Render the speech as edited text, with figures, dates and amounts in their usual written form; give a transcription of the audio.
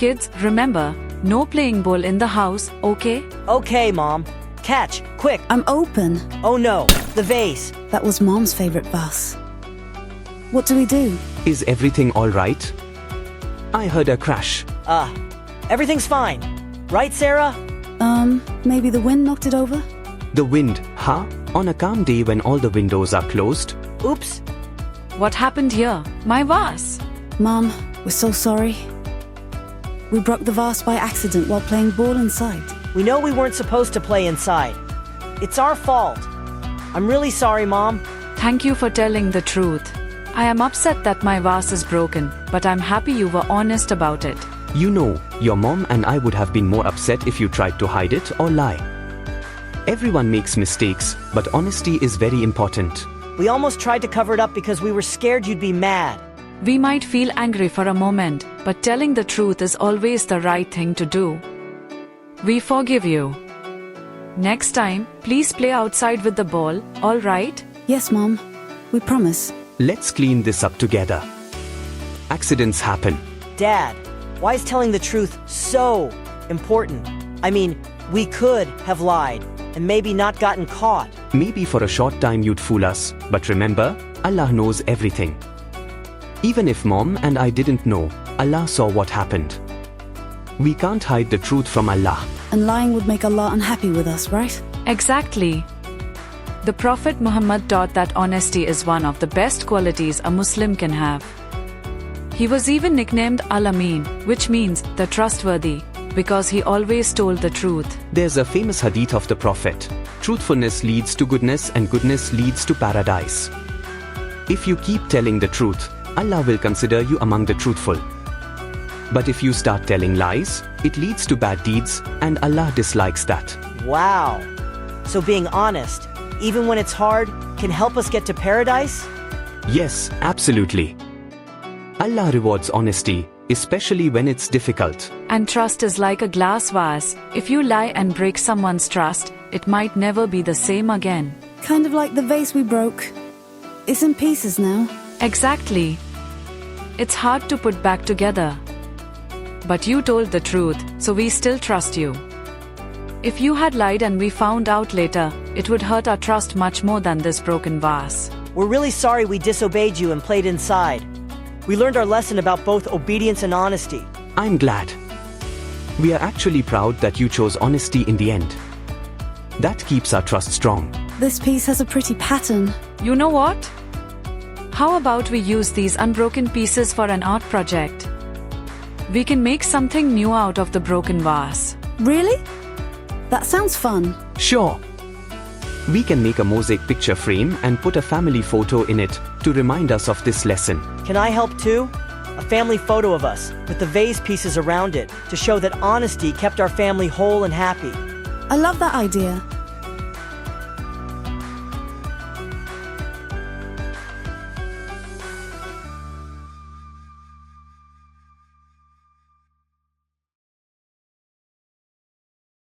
kids, remember, no playing ball in the house, okay? Okay, Mom. Catch, quick. I'm open. Oh no, the vase. That was Mom's favorite vase. What do we do? Is everything all right? I heard a crash. Everything's fine. Right, Sarah? Maybe the wind knocked it over? The wind, huh? On a calm day when all the windows are closed? Oops. What happened here? My vase. Mom, we're so sorry. We broke the vase by accident while playing ball inside. We know we weren't supposed to play inside. It's our fault. I'm really sorry, Mom. Thank you for telling the truth. I am upset that my vase is broken, but I'm happy you were honest about it. You know, your mom and I would have been more upset if you tried to hide it or lie. Everyone makes mistakes, but honesty is very important. We almost tried to cover it up because we were scared you'd be mad. We might feel angry for a moment, but telling the truth is always the right thing to do. We forgive you. Next time, please play outside with the ball, all right? Yes, Mom. We promise. Let's clean this up together. Accidents happen. Dad, why is telling the truth so important? I mean, we could have lied and maybe not gotten caught. Maybe for a short time you'd fool us, but remember, Allah knows everything. Even if Mom and I didn't know, Allah saw what happened. We can't hide the truth from Allah. And lying would make Allah unhappy with us, right? Exactly. The Prophet Muhammad taught that honesty is one of the best qualities a Muslim can have. He was even nicknamed Al-Amin, which means the trustworthy, because he always told the truth. There's a famous hadith of the Prophet. Truthfulness leads to goodness and goodness leads to paradise. If you keep telling the truth, Allah will consider you among the truthful. But if you start telling lies, it leads to bad deeds, and Allah dislikes that. Wow. So being honest, even when it's hard, can help us get to paradise? Yes, absolutely. Allah rewards honesty, especially when it's difficult. And trust is like a glass vase. If you lie and break someone's trust, it might never be the same again. Kind of like the vase we broke. It's in pieces now. Exactly. It's hard to put back together. But you told the truth, so we still trust you. If you had lied and we found out later, it would hurt our trust much more than this broken vase. We're really sorry we disobeyed you and played inside. We learned our lesson about both obedience and honesty. I'm glad. We are actually proud that you chose honesty in the end. That keeps our trust strong. This piece has a pretty pattern. You know what? How about we use these unbroken pieces for an art project? We can make something new out of the broken vase. Really? That sounds fun. Sure. We can make a mosaic picture frame and put a family photo in it to remind us of this lesson. Can I help too? A family photo of us, with the vase pieces around it, to show that honesty kept our family whole and happy. I love that idea.